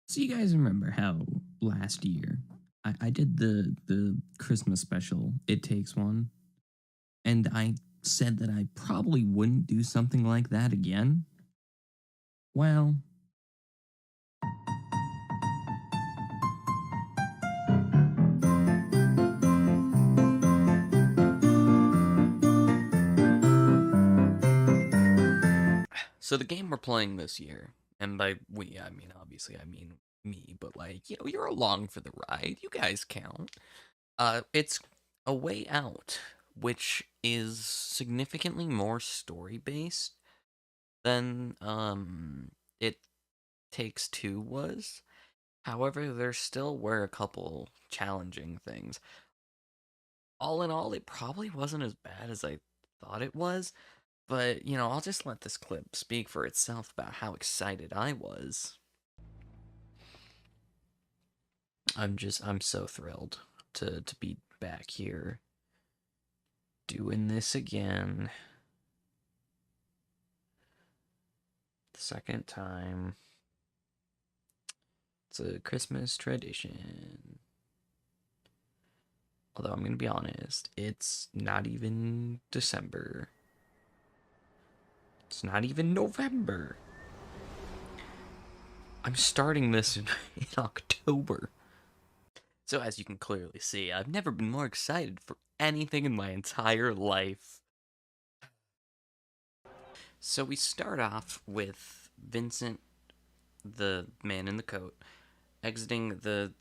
So you guys remember how last year I did the Christmas special, It Takes One, and I said that I probably wouldn't do something like that again? Well, so the game we're playing this year, and by we, I mean obviously I mean me, but like, you're along for the ride. You guys count. It's A Way Out, which is significantly more story based than It Takes Two was. However, there still were a couple challenging things. All in all, it probably wasn't as bad as I thought it was, but I'll just let this clip speak for itself about how excited I was. I'm so thrilled to be back here doing this again. The second time. It's a Christmas tradition. Although I'm gonna be honest, it's not even December. It's not even November. I'm starting this in October. So as you can clearly see, I've never been more excited for anything in my entire life. So we start off with Vincent, the man in the coat, exiting the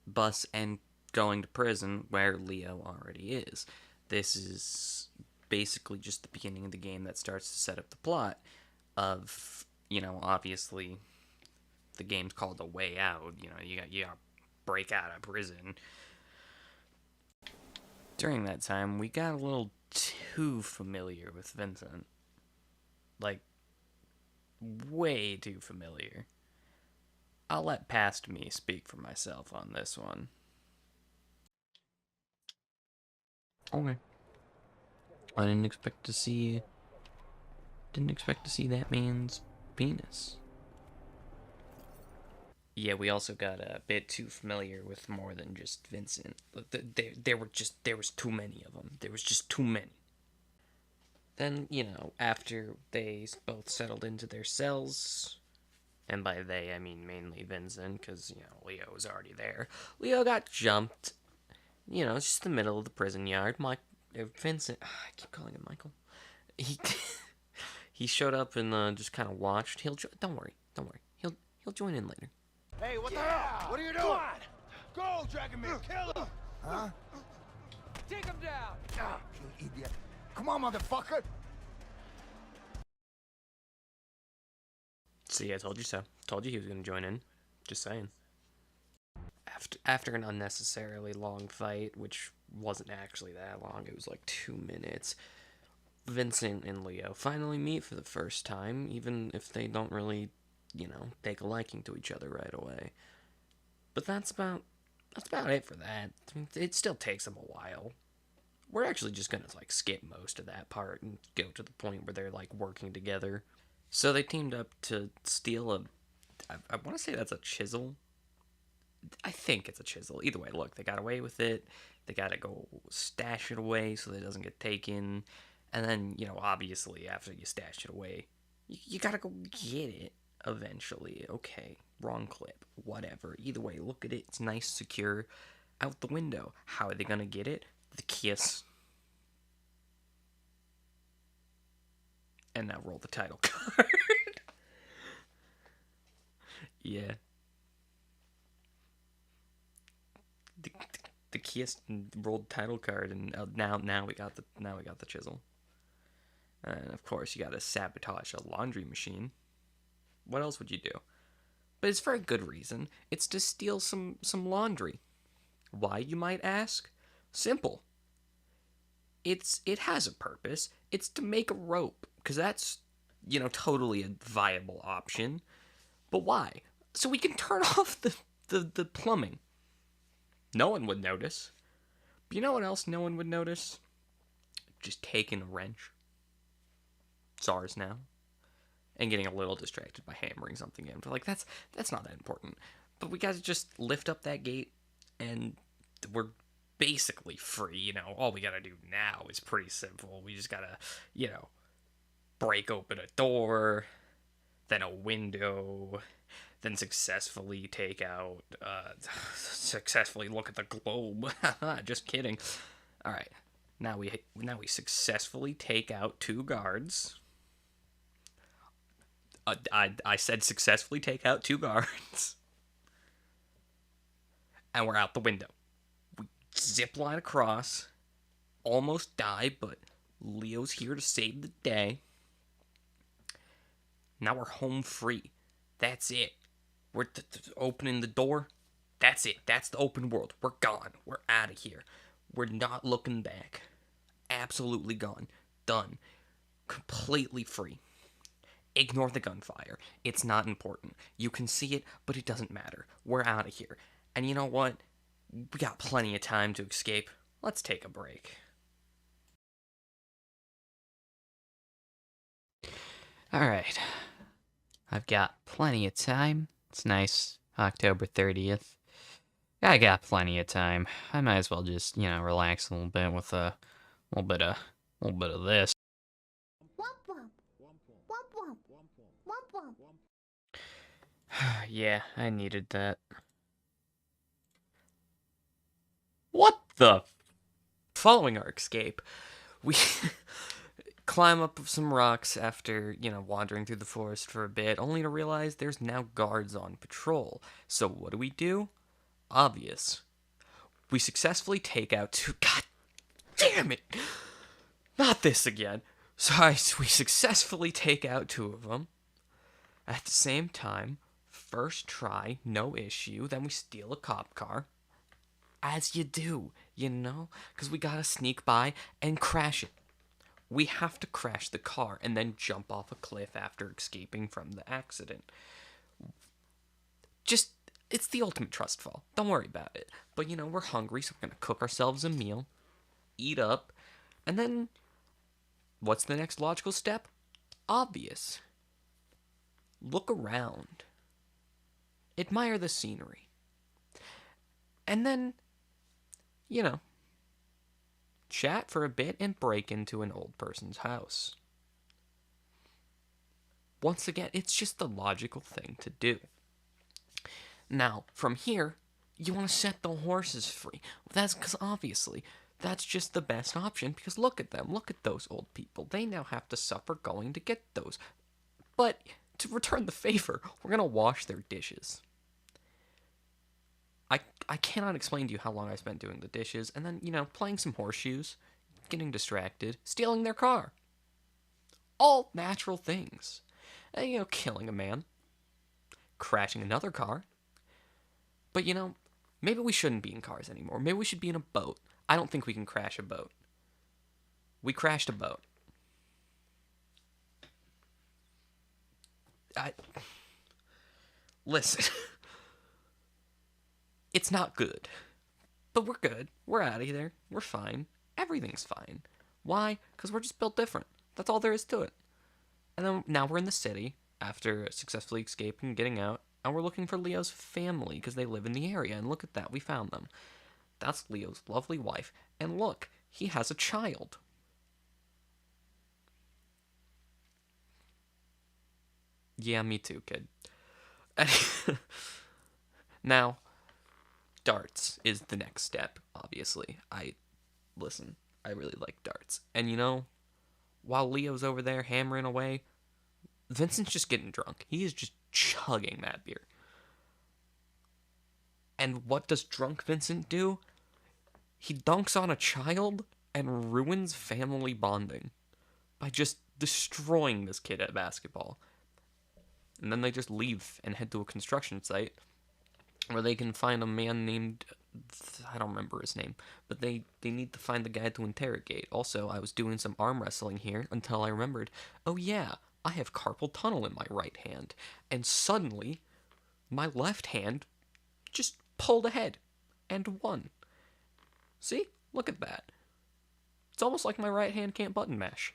bus and going to prison where Leo already is. This is basically just the beginning of the game that starts to set up the plot of, obviously the game's called A Way Out. You got break out of prison. During that time, we got a little too familiar with Vincent. Like, way too familiar. I'll let past me speak for myself on this one. Okay. I didn't expect to see that man's penis. Yeah, we also got a bit too familiar with more than just Vincent. There was too many of them. There was just too many. Then, after they both settled into their cells, and by they I mean mainly Vincent, because Leo was already there. Leo got jumped. It's just the middle of the prison yard. Vincent, I keep calling him Michael. He he showed up and just kind of watched. Don't worry, don't worry. He'll join in later. Hey, what the hell? What are you doing? Come on! Go, Dragomir! Kill him! Huh? Take him down! Ah, you idiot. Come on, motherfucker! See, I told you so. Told you he was going to join in. Just saying. After an unnecessarily long fight, which wasn't actually that long, it was like 2 minutes, Vincent and Leo finally meet for the first time, even if they don't really, take a liking to each other right away. But that's about it for that. I mean, it still takes them a while. We're actually just gonna skip most of that part and go to the point where they're working together. So they teamed up to steal a. I want to say that's a chisel. I think it's a chisel. Either way, look, they got away with it. They gotta go stash it away so that it doesn't get taken. And then, obviously, after you stash it away, you gotta go get it eventually. Okay, wrong clip. Whatever. Either way, look at it. It's nice, secure, out the window. How are they gonna get it? The kiss. And now roll the title card. Yeah. The, the kiss rolled title card, and now we got the chisel. And of course, you got to sabotage a laundry machine. What else would you do? But it's for a good reason. It's to steal some laundry. Why, you might ask? Simple. It has a purpose. It's to make a rope, because that's totally a viable option. But why? So we can turn off the plumbing. No one would notice. But you know what else no one would notice? Just taking a wrench. It's ours now. and getting a little distracted by hammering something in. But like that's not that important. But we got to just lift up that gate, and we're basically free. All we got to do now is pretty simple. We just got to, break open a door, then a window, then successfully successfully look at the globe. Just kidding. All right, now we successfully take out 2 guards. I said successfully take out 2 guards, and we're out the window. We zip line across, almost die, but Leo's here to save the day. Now we're home free. That's it. We're opening the door. That's it. That's the open world. We're gone. We're out of here. We're not looking back. Absolutely gone. Done. Completely free. Ignore the gunfire. It's not important. You can see it, but it doesn't matter. We're out of here. And you know what? We got plenty of time to escape. Let's take a break. Alright. I've got plenty of time. It's nice. October 30th. I got plenty of time. I might as well just, relax a little bit with a little bit of this. Yeah, I needed that. What the? Following our escape, we climb up some rocks after, wandering through the forest for a bit, only to realize there's now guards on patrol. So what do? Obvious. We successfully take out 2... God damn it! Not this again. So we successfully take out 2 of them. At the same time, first try, no issue. Then we steal a cop car. As you do, because we gotta sneak by and crash it. We have to crash the car and then jump off a cliff after escaping from the accident. It's the ultimate trust fall. Don't worry about it. But, we're hungry, so we're gonna cook ourselves a meal, eat up, and then what's the next logical step? Obvious. Look around. Admire the scenery. And then, chat for a bit and break into an old person's house. Once again, it's just the logical thing to do. Now, from here, you want to set the horses free. That's because obviously, that's just the best option, because look at them. Look at those old people. They now have to suffer going to get those. But to return the favor, we're going to wash their dishes. I cannot explain to you how long I spent doing the dishes, and then, playing some horseshoes, getting distracted, stealing their car. All natural things. And, killing a man, crashing another car. But, maybe we shouldn't be in cars anymore. Maybe we should be in a boat. I don't think we can crash a boat. We crashed a boat. Listen. It's not good. But we're good. We're out of there. We're fine. Everything's fine. Why? Because we're just built different. That's all there is to it. And then now we're in the city after successfully escaping and getting out. And we're looking for Leo's family because they live in the area. And look at that. We found them. That's Leo's lovely wife. And look, he has a child. Yeah, me too, kid. Now, darts is the next step, obviously. I really like darts. And while Leo's over there hammering away, Vincent's just getting drunk. He is just chugging that beer. And what does drunk Vincent do? He dunks on a child and ruins family bonding by just destroying this kid at basketball. And then they just leave and head to a construction site where they can find a man named... I don't remember his name, but they need to find the guy to interrogate. Also, I was doing some arm wrestling here until I remembered, oh yeah, I have carpal tunnel in my right hand. And suddenly, my left hand just pulled ahead and won. See? Look at that. It's almost like my right hand can't button mash.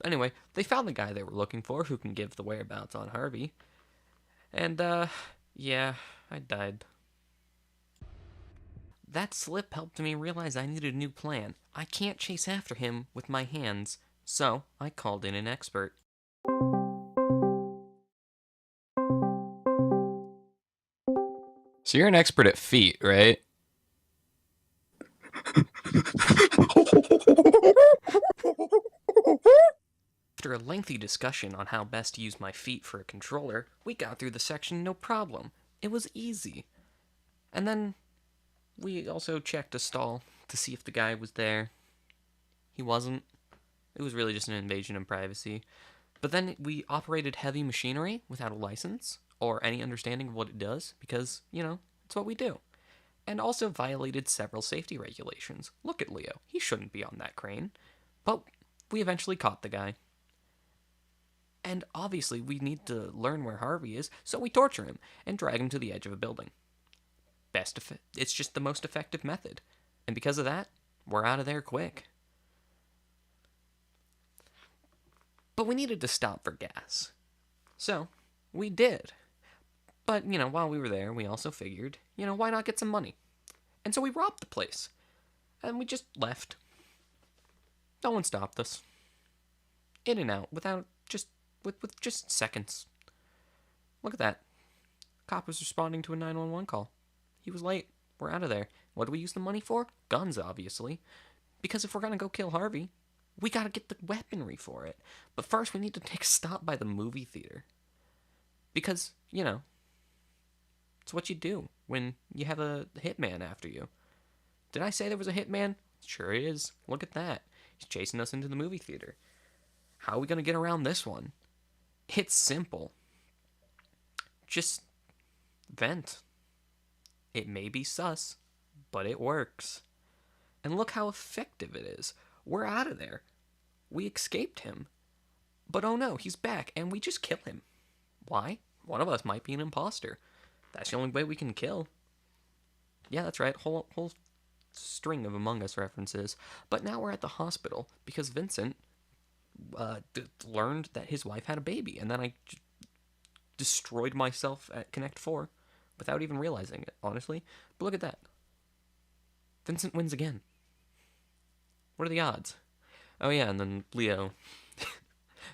Anyway, they found the guy they were looking for who can give the whereabouts on Harvey. And, yeah, I died. That slip helped me realize I needed a new plan. I can't chase after him with my hands, so I called in an expert. So you're an expert at feet, right? After a lengthy discussion on how best to use my feet for a controller, we got through the section no problem. It was easy. And then we also checked a stall to see if the guy was there. He wasn't. It was really just an invasion of privacy. But then we operated heavy machinery without a license or any understanding of what it does because, it's what we do. And also violated several safety regulations. Look at Leo. He shouldn't be on that crane. But we eventually caught the guy. And obviously we need to learn where Harvey is, so we torture him and drag him to the edge of a building. It's just the most effective method. And because of that, we're out of there quick. But we needed to stop for gas. So, we did. But, while we were there, we also figured, why not get some money? And so we robbed the place. And we just left. No one stopped us. In and out, with just seconds. Look at that. Cop was responding to a 911 call. He was late. We're out of there. What do we use the money for? Guns, obviously. Because if we're gonna go kill Harvey, we gotta get the weaponry for it. But first, we need to take a stop by the movie theater. Because, it's what you do when you have a hitman after you. Did I say there was a hitman? Sure is. Look at that. He's chasing us into the movie theater. How are we gonna get around this one? It's simple. Just vent. It may be sus, but it works. And look how effective it is. We're out of there. We escaped him. But oh no, he's back, and we just kill him. Why? One of us might be an imposter. That's the only way we can kill. Yeah, that's right. Whole string of Among Us references. But now we're at the hospital because Vincent learned that his wife had a baby, and then I destroyed myself at Connect 4 without even realizing it, honestly. But look at that. Vincent wins again. What are the odds? Oh yeah, and then Leo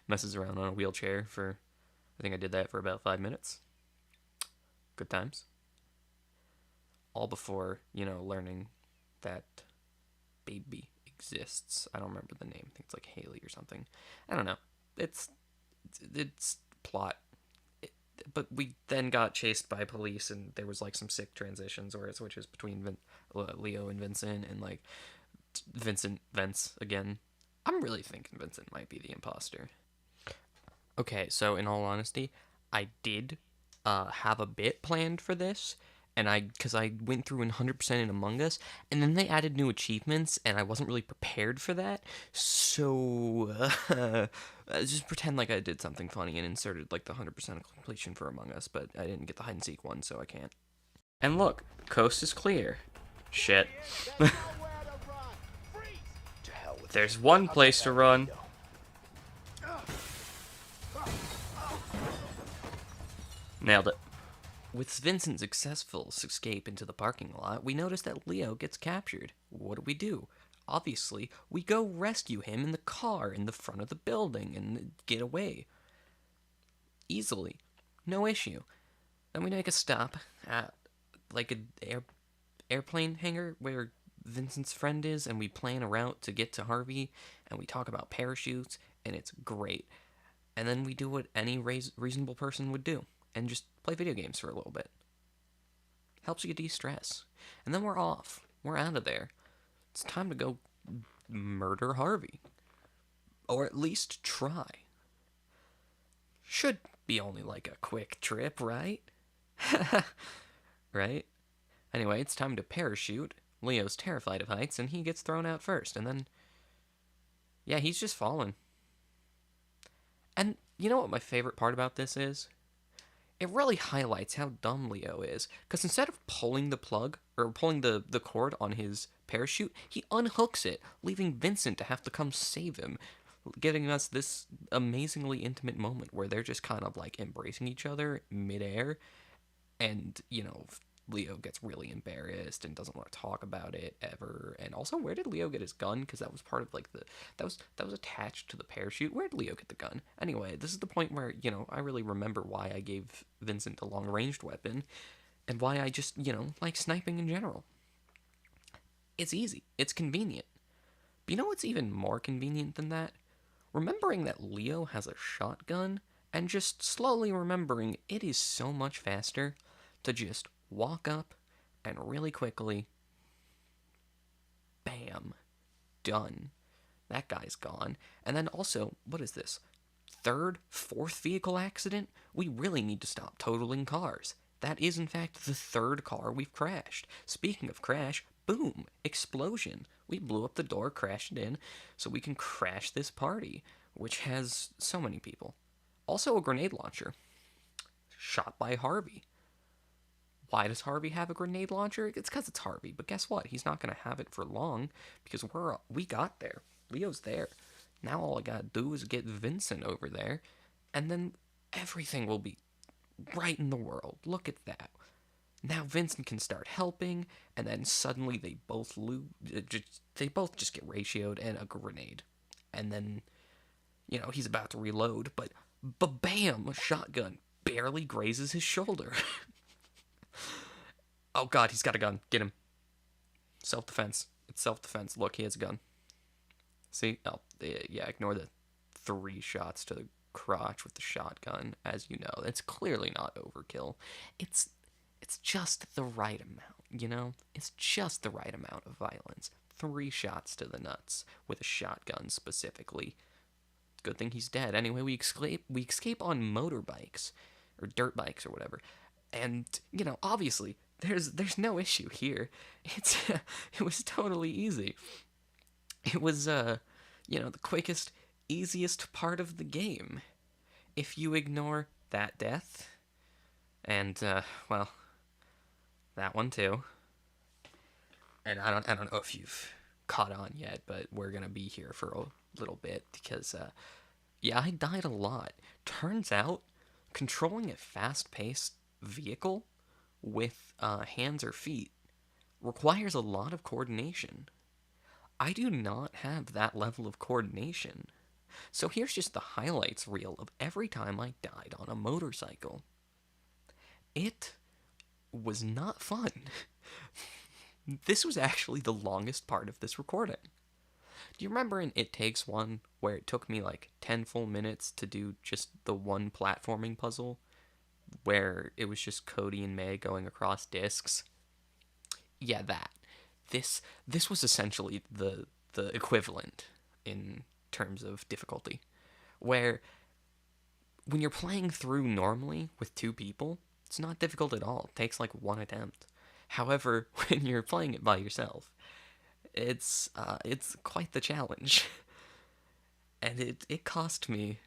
messes around on a wheelchair for, I think I did that for about 5 minutes. Good times. All before, learning that baby exists. I don't remember the name. I think it's like Haley or something. I don't know. It's plot. But we then got chased by police, and there was like some sick transitions where it switches between Leo and Vincent, and like Vincent vents again. I'm really thinking Vincent might be the imposter. Okay, so in all honesty, I did have a bit planned for this, and because I went through 100% in Among Us, and then they added new achievements, and I wasn't really prepared for that, so just pretend like I did something funny and inserted like the 100% completion for Among Us, but I didn't get the hide and seek one, so I can't. And look, coast is clear. Shit. There's one place to run. Nailed it. With Vincent's successful escape into the parking lot, we notice that Leo gets captured. What do? Obviously, we go rescue him in the car in the front of the building and get away. Easily. No issue. Then we make a stop at like an airplane hangar where Vincent's friend is, and we plan a route to get to Harvey, and we talk about parachutes, and it's great. And then we do what any reasonable person would do, and just play video games for a little bit. Helps you de-stress. And then we're off. We're out of there. It's time to go murder Harvey. Or at least try. Should be only like a quick trip, right? Right? Anyway, it's time to parachute. Leo's terrified of heights, and he gets thrown out first. And then, yeah, he's just fallen. And you know what my favorite part about this is? It really highlights how dumb Leo is. Because instead of pulling the plug, or pulling the cord on his parachute, he unhooks it, leaving Vincent to have to come save him. giving us this amazingly intimate moment where they're just kind of like embracing each other midair, and Leo gets really embarrassed and doesn't want to talk about it ever. And also, where did Leo get his gun? Because that was part of like that was attached to the parachute. Where did Leo get the gun? Anyway, this is the point where I really remember why I gave Vincent a long ranged weapon, and why I just like sniping in general. It's easy. It's convenient. But you know what's even more convenient than that? Remembering that Leo has a shotgun, and just slowly remembering it is so much faster to just walk up and really quickly, bam, done. That guy's gone. And then also, what is this? Third, fourth vehicle accident? We really need to stop totaling cars. That is, in fact, the third car we've crashed. Speaking of crash, boom, explosion. We blew up the door, crashed it in, so we can crash this party, which has so many people. Also a grenade launcher. Shot by Harvey. Why does Harvey have a grenade launcher? It's because it's Harvey, but guess what? He's not going to have it for long, because we got there. Leo's there. Now all I gotta do is get Vincent over there, and then everything will be right in the world. Look at that. Now Vincent can start helping, and then suddenly they both just get ratioed and a grenade. And then, he's about to reload, but bam, a shotgun barely grazes his shoulder. Oh god, he's got a gun. Get him. Self-defense. It's self-defense. Look, he has a gun. See? Oh, yeah, ignore the 3 shots to the crotch with the shotgun. As you know, it's clearly not overkill. It's just the right amount, It's just the right amount of violence. 3 shots to the nuts with a shotgun specifically. Good thing he's dead. Anyway, we escape on motorbikes or dirt bikes or whatever. And, obviously there's no issue here. It was totally easy. It was the quickest, easiest part of the game. If you ignore that death and well, that one too. And I don't know if you've caught on yet, but we're going to be here for a little bit because I died a lot. Turns out controlling a fast-paced vehicle with hands or feet requires a lot of coordination. I do not have that level of coordination. So here's just the highlights reel of every time I died on a motorcycle. It was not fun. This was actually the longest part of this recording. Do you remember in It Takes One, where it took me like 10 full minutes to do just the one platforming puzzle, where it was just Cody and May going across discs? Yeah, that. This was essentially the equivalent in terms of difficulty, where when you're playing through normally with 2 people, it's not difficult at all. It takes like 1 attempt. However, when you're playing it by yourself, it's quite the challenge. And it cost me,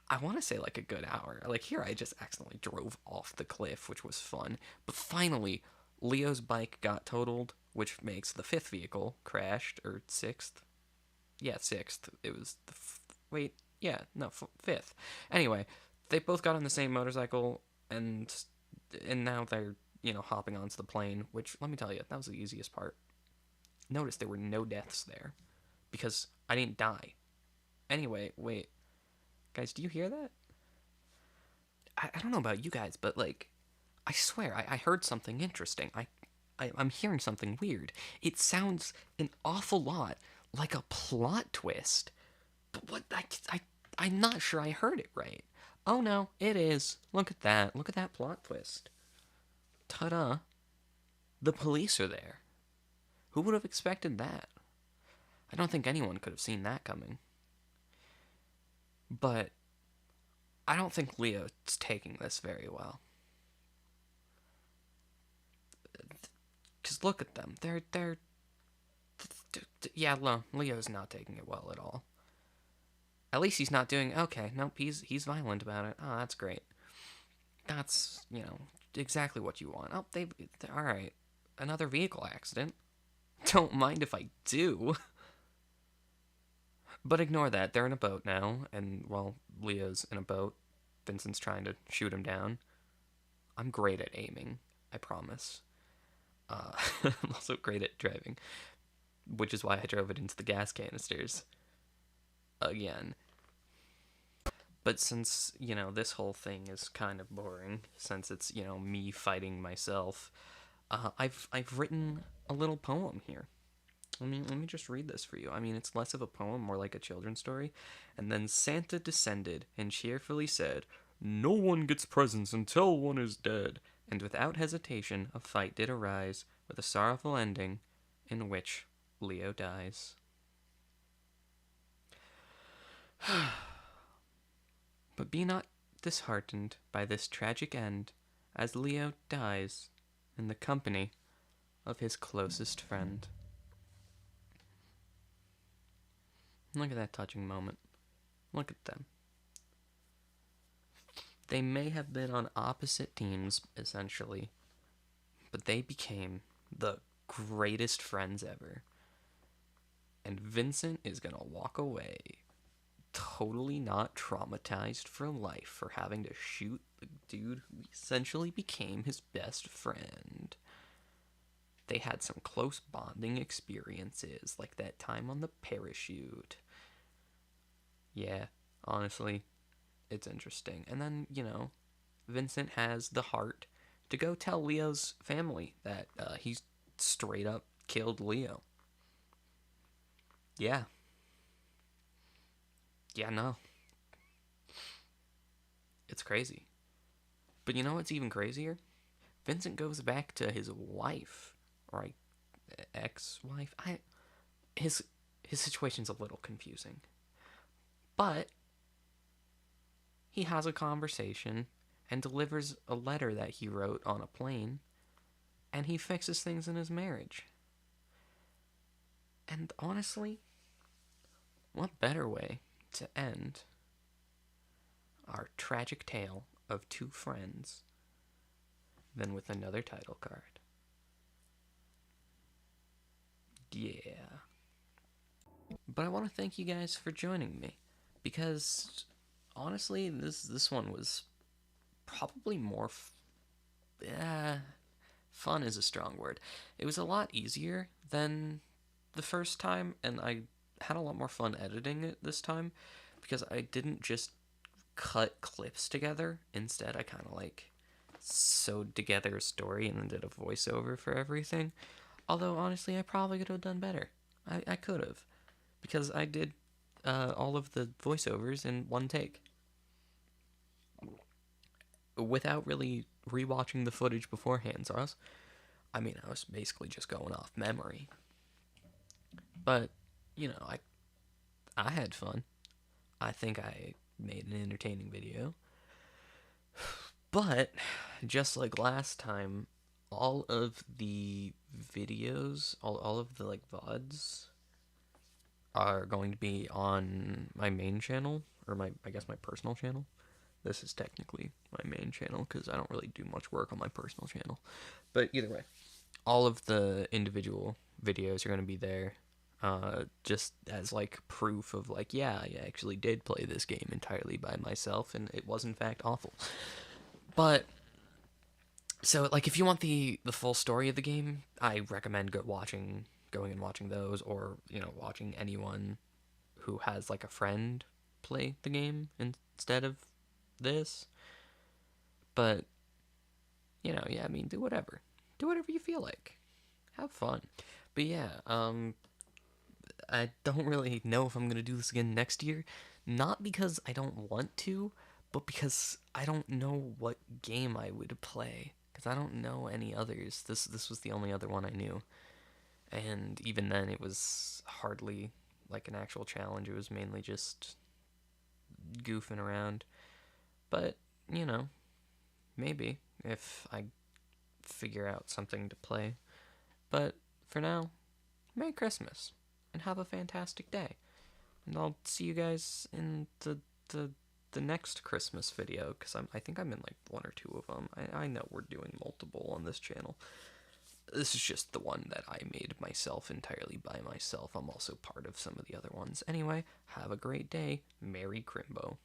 I want to say like a good hour. Like here I just accidentally drove off the cliff, which was fun. But finally, Leo's bike got totaled, which makes the 5th vehicle crashed, or 6th. Yeah, 6th. It was the 5th. Anyway, they both got on the same motorcycle, and now they're, hopping onto the plane, which, let me tell you, that was the easiest part. Notice there were no deaths there, because I didn't die. Anyway, wait. Guys, do you hear that? I don't know about you guys, but, like, I swear, I heard something interesting. I'm hearing something weird. It sounds an awful lot like a plot twist. But what? I'm not sure I heard it right. Oh no, it is. Look at that. Look at that plot twist. Ta-da. The police are there. Who would have expected that? I don't think anyone could have seen that coming. But I don't think Leo's taking this very well. Because look at them. Leo's not taking it well at all. At least he's not doing, okay, nope, he's violent about it. Oh, that's great. That's, exactly what you want. Oh, alright. Another vehicle accident. Don't mind if I do. But ignore that. They're in a boat now, and while Leo's in a boat, Vincent's trying to shoot him down. I'm great at aiming, I promise. I'm also great at driving, which is why I drove it into the gas canisters again. But since, this whole thing is kind of boring, since it's, me fighting myself, I've written a little poem here. Let me just read this for you. It's less of a poem, more like a children's story. And then Santa descended and cheerfully said, "No one gets presents until one is dead." And without hesitation, a fight did arise, with a sorrowful ending, in which Leo dies. But be not disheartened by this tragic end, as Leo dies in the company of his closest friend. Look at that touching moment. Look at them. They may have been on opposite teams, essentially, but they became the greatest friends ever. And Vincent is gonna walk away totally not traumatized for life for having to shoot the dude who essentially became his best friend. They had some close bonding experiences, like that time on the parachute. Yeah, honestly, it's interesting. And then, Vincent has the heart to go tell Leo's family that he's straight up killed Leo. Yeah. Yeah, no. It's crazy. But you know what's even crazier? Vincent goes back to his wife, or ex-wife. His situation's a little confusing. But he has a conversation and delivers a letter that he wrote on a plane, and he fixes things in his marriage. And honestly, what better way to end our tragic tale of two friends than with another title card? Yeah. But I want to thank you guys for joining me, because honestly, this one was probably more fun is a strong word. It was a lot easier than the first time, and I had a lot more fun editing it this time, because I didn't just cut clips together. Instead, I kind of sewed together a story and then did a voiceover for everything. Although, honestly, I probably could have done better. I could have, because I did all of the voiceovers in one take, without really rewatching the footage beforehand. So I was basically just going off memory. But, I had fun. I think I made an entertaining video. But, just like last time, all of the videos, all of the VODs are going to be on my main channel, or I guess my personal channel. This is technically my main channel because I don't really do much work on my personal channel. But either way, all of the individual videos are going to be there, just as proof of yeah, I actually did play this game entirely by myself, and it was in fact awful. But so if you want the full story of the game, I recommend going and watching those, or watching anyone who has a friend play the game instead of this. But yeah, do whatever you feel like. Have fun. But yeah, I don't really know if I'm gonna do this again next year. Not because I don't want to, but because I don't know what game I would play. Because I don't know any others. This was the only other one I knew. And even then, it was hardly an actual challenge. It was mainly just goofing around. But, maybe if I figure out something to play. But for now, Merry Christmas and have a fantastic day. And I'll see you guys in the next Christmas video, because I think I'm in one or two of them. I know we're doing multiple on this channel. This is just the one that I made myself entirely by myself. I'm also part of some of the other ones. Anyway, have a great day. Merry Crimbo.